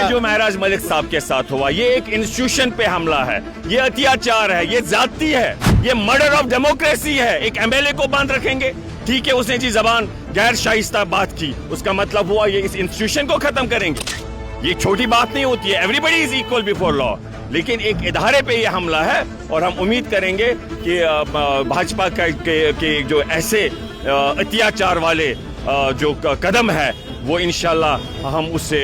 ये जो महराज मलिक साहब के साथ हुआ, ये एक इंस्टीट्यूशन पे हमला है, ये अत्याचार है, ये जाती है, ये मर्डर ऑफ डेमोक्रेसी है। एक एमएलए को बांध रखेंगे, ठीक है, उसने जी जबान गैर शाइस्ता बात की, उसका मतलब हुआ ये इस इंस्टीट्यूशन को खत्म करेंगे। ये छोटी बात नहीं होती है, everybody is equal before law, लेकिन एक इदारे पे ये हमला है और हम उम्मीद करेंगे कि भाजपा के जो ऐसे अत्याचार वाले जो कदम है वो इंशाल्लाह हम उससे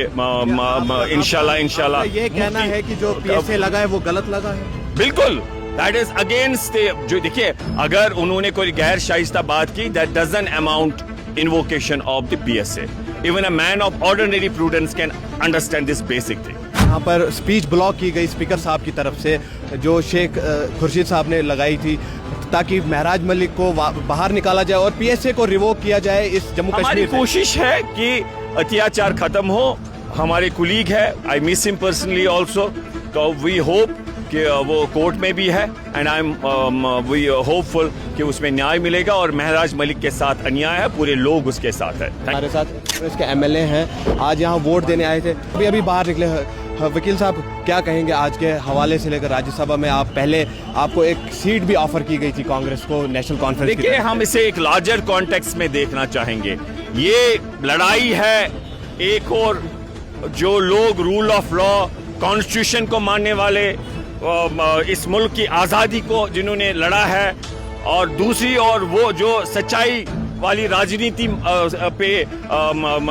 इंशाल्लाह ये कहना है कि जो पीएसए लगा है वो गलत लगा है। बिल्कुल, दैट इज अगेंस्ट जो देखिए, अगर उन्होंने कोई गैर शाइस्ता बात की, that doesn't amount invocation of the PSA. Even a man of ordinary prudence can understand this basic thing. यहाँ पर स्पीच ब्लॉक की गई स्पीकर साहब की तरफ से, जो शेख खुर्शीद साहब ने लगाई थी, ताकि महराज मलिक को बाहर निकाला जाए और पीएसए को रिवोक किया जाए इस जम्मू कश्मीर। हमारी कोशिश है कि अत्याचार खत्म हो। हमारे कुलीग है, I miss him personally also, तो वी होप कि वो कोर्ट में भी है and I am we hopeful कि उसमें न्याय मिलेगा और महराज मलिक के साथ अन्याय है, पूरे लोग उसके साथ है। हमारे साथ इसके एमएलए हैं, आज यहाँ वोट देने आए थे, अभी बाहर निकले। वकील साहब, क्या कहेंगे आज के हवाले से लेकर? राज्यसभा में आपको एक सीट भी ऑफर की गई थी कांग्रेस को नेशनल कॉन्फ्रेंस। देखिए, हम इसे एक लार्जर कॉन्टेक्स्ट में देखना चाहेंगे। ये लड़ाई है एक और जो लोग रूल ऑफ लॉ, कॉन्स्टिट्यूशन को मानने वाले, इस मुल्क की आज़ादी को जिन्होंने लड़ा है, और दूसरी ओर वो जो सच्चाई वाली राजनीति पे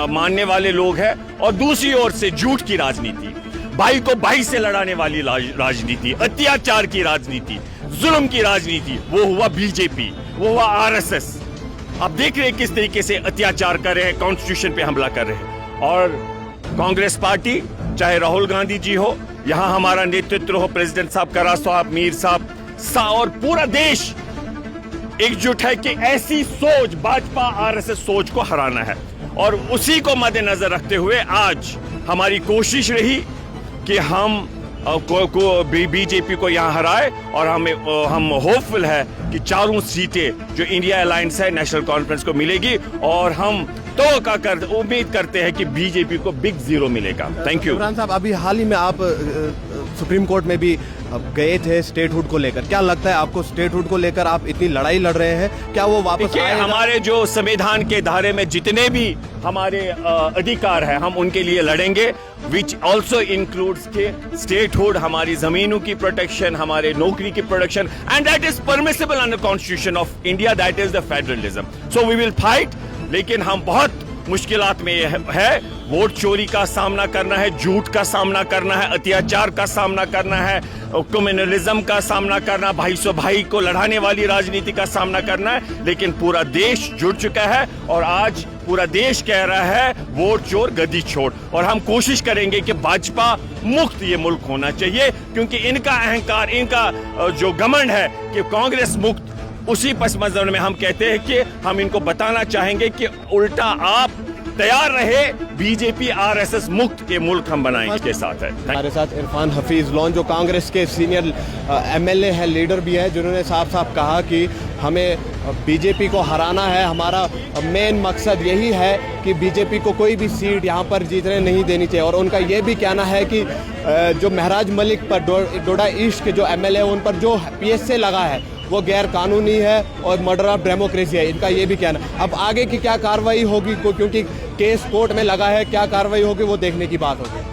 मानने वाले लोग हैं, और दूसरी ओर से झूठ की राजनीति, भाई को भाई से लड़ाने वाली राजनीति, अत्याचार की राजनीति, जुल्म की राजनीति, वो हुआ बीजेपी, वो हुआ आरएसएस। आप देख रहे हैं किस तरीके से अत्याचार कर रहे हैं, कॉन्स्टिट्यूशन पे हमला कर रहे हैं। और कांग्रेस पार्टी, चाहे राहुल गांधी जी हो, यहाँ हमारा नेतृत्व हो, प्रेसिडेंट साहब, करा साहब, मीर साहब, और पूरा देश एकजुट है कि ऐसी सोच, भाजपा आरएसएस सोच को हराना है। और उसी को मद्देनजर रखते हुए आज हमारी कोशिश रही कि हम बीजेपी को यहाँ हराए, और हम होपफुल है कि चारों सीटें जो इंडिया अलायंस है नेशनल कॉन्फ्रेंस को मिलेगी, और हम उम्मीद करते हैं कि बीजेपी को बिग जीरो मिलेगा। Thank you. इमरान साहब, अभी हाल ही में आप सुप्रीम कोर्ट में भी गए थे स्टेटहुड को लेकर, क्या लगता है आपको स्टेटहुड को लेकर आप इतनी लड़ाई लड़ रहे हैं, क्या वो वापस आएगा? हमारे जो संविधान के धारे में जितने भी हमारे अधिकार है, हम उनके लिए लड़ेंगे, विच ऑल्सो इंक्लूड्स के स्टेटहुड, हमारी जमीनों की प्रोटेक्शन, हमारे नौकरी की protection, and that is permissible under constitution of India, that is the federalism. So we will fight, लेकिन हम बहुत मुश्किलात में है। वोट चोरी का सामना करना है, झूठ का सामना करना है, अत्याचार का सामना करना है, कम्युनलिज्म का सामना करना, भाई सो भाई को लड़ाने वाली राजनीति का सामना करना है। लेकिन पूरा देश जुड़ चुका है और आज पूरा देश कह रहा है वोट चोर गद्दी छोड़, और हम कोशिश करेंगे कि भाजपा मुक्त ये मुल्क होना चाहिए, क्योंकि इनका अहंकार, इनका जो घमंड है कि कांग्रेस मुक्त, उसी पस मंजर में हम कहते हैं कि हम इनको बताना चाहेंगे कि उल्टा आप तैयार रहे, बीजेपी आरएसएस मुक्त ये मुल्क हम बनाएंगे के साथ है। हमारे साथ इरफान हफीज लॉन, जो कांग्रेस के सीनियर एमएलए हैं, लीडर भी है, जिन्होंने साफ साफ कहा कि हमें बीजेपी को हराना है, हमारा मेन मकसद यही है कि बीजेपी को कोई भी सीट यहाँ पर जीतने नहीं देनी चाहिए। और उनका ये भी कहना है कि जो महराज मलिक पर, डोडा ईस्ट के जो एमएलए उन पर जो पीएसए लगा है वो गैर कानूनी है और मर्डर ऑफ डेमोक्रेसी है, इनका ये भी कहना। अब आगे की क्या कार्रवाई होगी, क्योंकि केस कोर्ट में लगा है, क्या कार्रवाई होगी वो देखने की बात होगी।